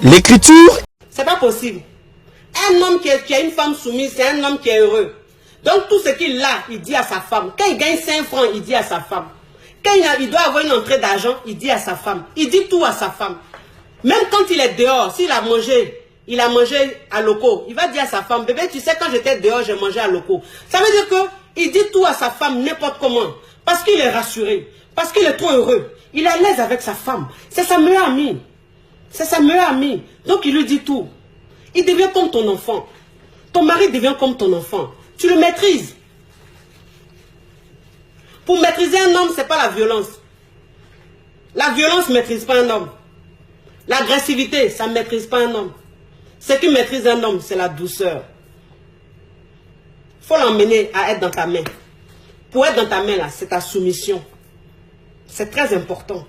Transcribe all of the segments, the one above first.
L'écriture. C'est pas possible. Un homme qui a une femme soumise, c'est un homme qui est heureux. Donc tout ce qu'il a, il dit à sa femme. Quand il gagne 5 francs, il dit à sa femme. Quand il doit avoir une entrée d'argent, il dit à sa femme. Il dit tout à sa femme. Même quand il est dehors, s'il a mangé à loco, il va dire à sa femme, bébé, tu sais, quand j'étais dehors, j'ai mangé à loco. Ça veut dire qu'il dit tout à sa femme n'importe comment. Parce qu'il est rassuré. Parce qu'il est trop heureux. Il est à l'aise avec sa femme. C'est sa meilleure amie. C'est sa meilleure amie. Donc il lui dit tout. Il devient comme ton enfant. Ton mari devient comme ton enfant. Tu le maîtrises. Pour maîtriser un homme, ce n'est pas la violence. La violence ne maîtrise pas un homme. L'agressivité, ça ne maîtrise pas un homme. Ce qui maîtrise un homme, c'est la douceur. Il faut l'emmener à être dans ta main. Pour être dans ta main, là, c'est ta soumission. C'est très important.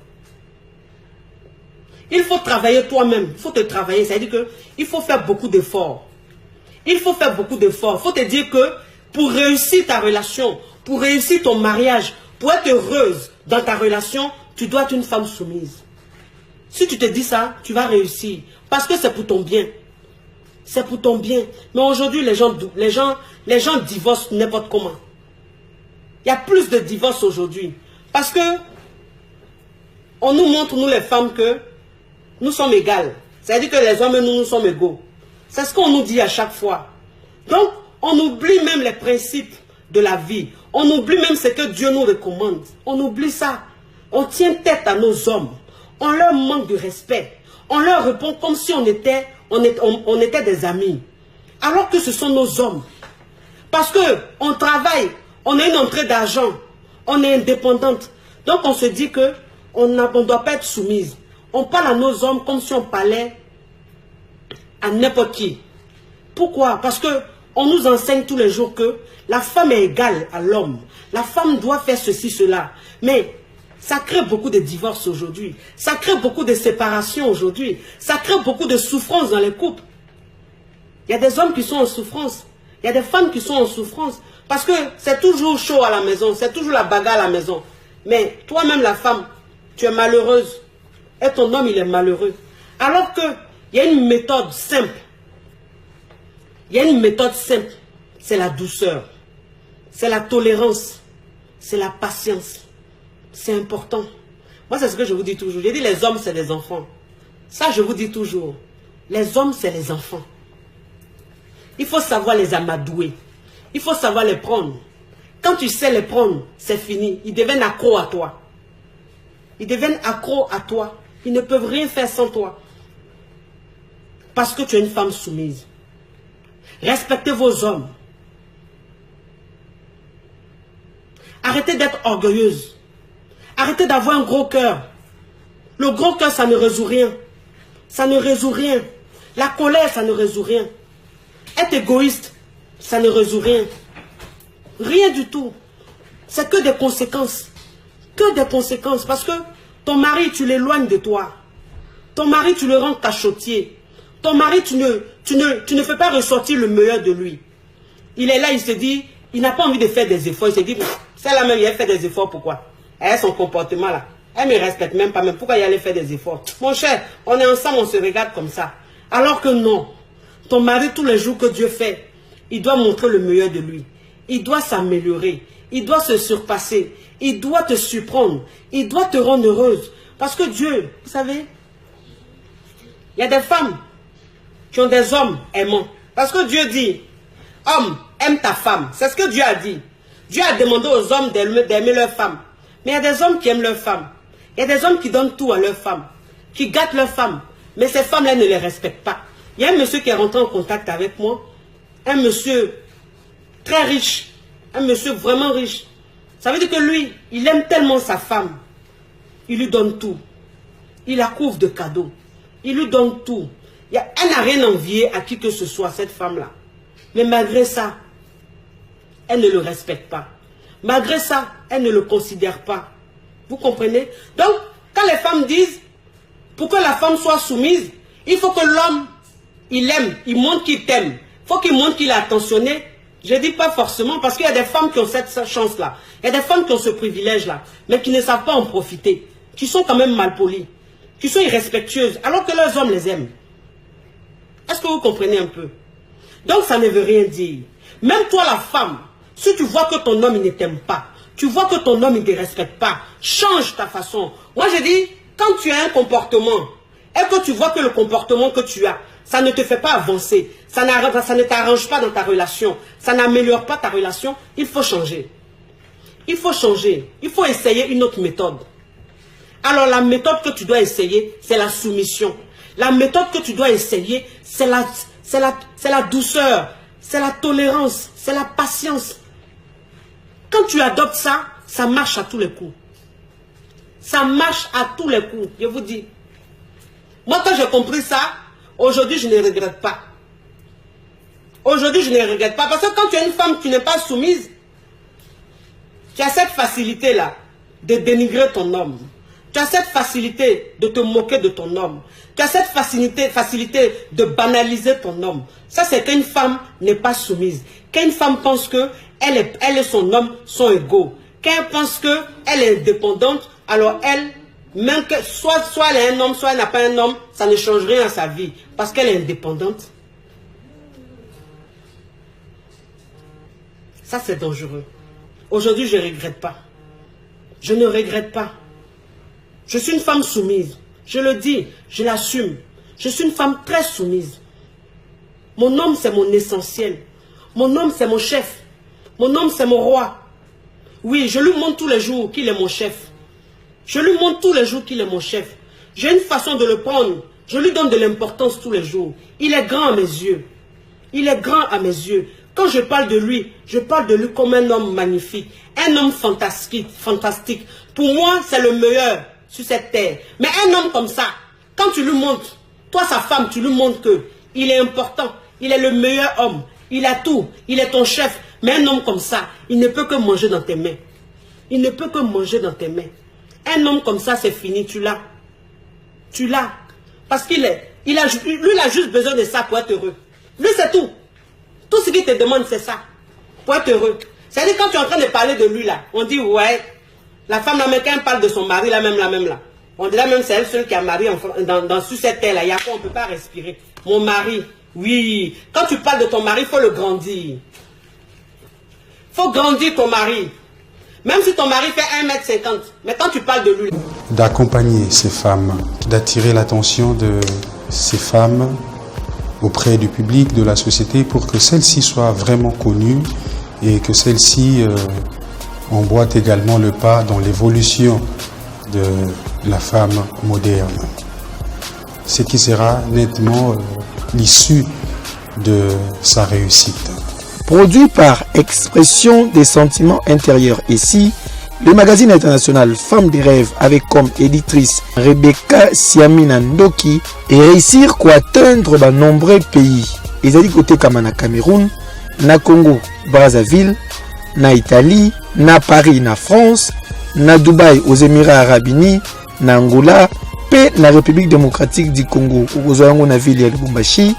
Il faut travailler toi-même. Il faut te travailler. Ça veut dire qu'il faut faire beaucoup d'efforts. Il faut faire beaucoup d'efforts. Il faut te dire que pour réussir ta relation, pour réussir ton mariage, pour être heureuse dans ta relation, tu dois être une femme soumise. Si tu te dis ça, tu vas réussir. Parce que c'est pour ton bien. C'est pour ton bien. Mais aujourd'hui, les gens divorcent n'importe comment. Il y a plus de divorces aujourd'hui. Parce que on nous montre, nous les femmes, que nous sommes égales. C'est-à-dire que les hommes et nous sommes égaux. C'est ce qu'on nous dit à chaque fois. Donc, on oublie même les principes de la vie. On oublie même ce que Dieu nous recommande. On oublie ça. On tient tête à nos hommes. On leur manque de respect. On leur répond comme si on était des amis. Alors que ce sont nos hommes. Parce qu'on travaille, on a une entrée d'argent, on est indépendante. Donc on se dit qu'on ne doit pas être soumise. On parle à nos hommes comme si on parlait à n'importe qui. Pourquoi? Parce qu'on nous enseigne tous les jours que la femme est égale à l'homme. La femme doit faire ceci, cela. Mais ça crée beaucoup de divorces aujourd'hui. Ça crée beaucoup de séparations aujourd'hui. Ça crée beaucoup de souffrances dans les couples. Il y a des hommes qui sont en souffrance. Il y a des femmes qui sont en souffrance. Parce que c'est toujours chaud à la maison. C'est toujours la bagarre à la maison. Mais toi-même, la femme, tu es malheureuse. Et ton homme, il est malheureux. Alors qu'il y a une méthode simple. Il y a une méthode simple. C'est la douceur. C'est la tolérance. C'est la patience. C'est important. Moi, c'est ce que je vous dis toujours. J'ai dit les hommes, c'est les enfants. Ça, je vous dis toujours. Les hommes, c'est les enfants. Il faut savoir les amadouer. Il faut savoir les prendre. Quand tu sais les prendre, c'est fini. Ils deviennent accros à toi. Ils deviennent accros à toi. Ils ne peuvent rien faire sans toi. Parce que tu es une femme soumise. Respectez vos hommes. Arrêtez d'être orgueilleuse. Arrêtez d'avoir un gros cœur. Le gros cœur, ça ne résout rien. Ça ne résout rien. La colère, ça ne résout rien. Être égoïste, ça ne résout rien. Rien du tout. C'est que des conséquences. Que des conséquences. Parce que ton mari, tu l'éloignes de toi. Ton mari, tu le rends cachotier. Ton mari, tu ne fais pas ressortir le meilleur de lui. Il est là, il se dit, il n'a pas envie de faire des efforts. Il se dit, celle-là même, elle fait des efforts, pourquoi? Elle a son comportement là. Elle ne me respecte même pas, même. Pourquoi il allait faire des efforts? Mon cher, on est ensemble, on se regarde comme ça. Alors que non. Ton mari, tous les jours que Dieu fait, il doit montrer le meilleur de lui. Il doit s'améliorer. Il doit se surpasser. Il doit te surprendre. Il doit te rendre heureuse. Parce que Dieu, vous savez, il y a des femmes qui ont des hommes aimants. Parce que Dieu dit, homme, aime ta femme. C'est ce que Dieu a dit. Dieu a demandé aux hommes d'aimer leur femme. Mais il y a des hommes qui aiment leur femme. Il y a des hommes qui donnent tout à leur femme. Qui gâtent leur femme. Mais ces femmes-là ne les respectent pas. Il y a un monsieur qui est rentré en contact avec moi. Un monsieur très riche. Un monsieur vraiment riche. Ça veut dire que lui, il aime tellement sa femme. Il lui donne tout. Il la couvre de cadeaux. Il lui donne tout. Elle n'a rien envié à qui que ce soit, cette femme-là. Mais malgré ça, elle ne le respecte pas. Malgré ça, elle ne le considère pas. Vous comprenez? Donc, quand les femmes disent, pour que la femme soit soumise, il faut que l'homme, il aime, il montre qu'il t'aime. Il faut qu'il montre qu'il est attentionné. Je ne dis pas forcément, parce qu'il y a des femmes qui ont cette chance-là. Il y a des femmes qui ont ce privilège-là, mais qui ne savent pas en profiter. Qui sont quand même malpolies. Qui sont irrespectueuses, alors que leurs hommes les aiment. Est-ce que vous comprenez un peu? Donc ça ne veut rien dire. Même toi la femme, si tu vois que ton homme ne t'aime pas, tu vois que ton homme ne te respecte pas, change ta façon. Moi je dis, quand tu as un comportement, et que tu vois que le comportement que tu as, ça ne te fait pas avancer, ça ne t'arrange pas dans ta relation, ça n'améliore pas ta relation, il faut changer. Il faut changer, il faut essayer une autre méthode. Alors la méthode que tu dois essayer, c'est la soumission. La méthode que tu dois essayer, c'est la douceur, c'est la tolérance, c'est la patience. Quand tu adoptes ça, ça marche à tous les coups. Ça marche à tous les coups, je vous dis. Moi, quand j'ai compris ça, aujourd'hui, je ne regrette pas. Aujourd'hui, je ne regrette pas. Parce que quand tu es une femme qui n'est pas soumise, tu as cette facilité-là de dénigrer ton homme. Tu as cette facilité de te moquer de ton homme. Tu as cette facilité de banaliser ton homme. Ça, c'est qu'une femme n'est pas soumise. Qu'une femme pense que elle et son homme sont égaux. Qu'elle pense qu'elle est indépendante, alors elle, même que soit elle a un homme, soit elle n'a pas un homme, ça ne change rien à sa vie. Parce qu'elle est indépendante. Ça, c'est dangereux. Aujourd'hui, je ne regrette pas. Je ne regrette pas. Je suis une femme soumise. Je le dis, je l'assume. Je suis une femme très soumise. Mon homme, c'est mon essentiel. Mon homme, c'est mon chef. Mon homme, c'est mon roi. Oui, je lui montre tous les jours qu'il est mon chef. Je lui montre tous les jours qu'il est mon chef. J'ai une façon de le prendre. Je lui donne de l'importance tous les jours. Il est grand à mes yeux. Il est grand à mes yeux. Quand je parle de lui, je parle de lui comme un homme magnifique. Un homme fantastique. Pour moi, c'est le meilleur sur cette terre. Mais un homme comme ça, quand tu lui montres, toi sa femme, tu lui montres qu'il est important. Il est le meilleur homme. Il a tout. Il est ton chef. Mais un homme comme ça, il ne peut que manger dans tes mains. Il ne peut que manger dans tes mains. Un homme comme ça, c'est fini, tu l'as. Tu l'as. Parce lui, il a juste besoin de ça pour être heureux. Lui, c'est tout. Tout ce qu'il te demande, c'est ça. Pour être heureux. C'est-à-dire, quand tu es en train de parler de lui, là, on dit, ouais, la femme, là, quand elle parle de son mari, la même, là. On dirait même, c'est elle seule qui a marié sur cette terre-là. Il y a quoi, on ne peut pas respirer. Mon mari, oui. Quand tu parles de ton mari, il faut le grandir. Il faut grandir ton mari. Même si ton mari fait 1,50 m, mais quand tu parles de lui... D'accompagner ces femmes, d'attirer l'attention de ces femmes auprès du public, de la société, pour que celles-ci soient vraiment connues et que celles-ci emboîtent également le pas dans l'évolution de la femme moderne. Ce qui sera nettement l'issue de sa réussite. Produit par Expression des sentiments intérieurs. Ici, le magazine international Femmes des rêves avec comme éditrice Rebecca Siamina Ndoki et réussir à atteindre de nombreux pays. Ils ont dit côté comme na Cameroun, na Congo, Brazzaville, na Italie, na Paris, na France, na Dubaï aux Émirats Arabes Unis, na Angola, pe na République démocratique du Congo, où na ville ya Lubumbashi,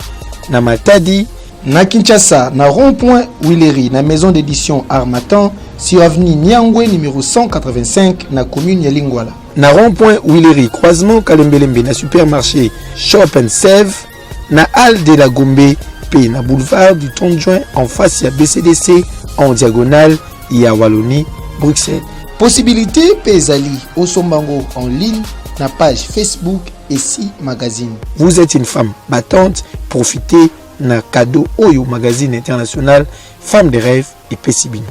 na Matadi, na Kinshasa, na rond-point Willery, na maison d'édition Armatan, sur avenue Nyangwe numéro 185, na commune ya Lingwala. Na rond-point Willery, croisement Kalembelembe, na supermarché Shop and Save, na halle de la Gombe, pe na boulevard du 30 juin en face ya BCDC, en diagonale ya Wallonie, Bruxelles. Possibilité Pezali, Osombango en ligne, na page Facebook et si magazine. Vous êtes une femme battante, profitez na cadeau Oyo magazine international Femmes des rêves et Pessibino.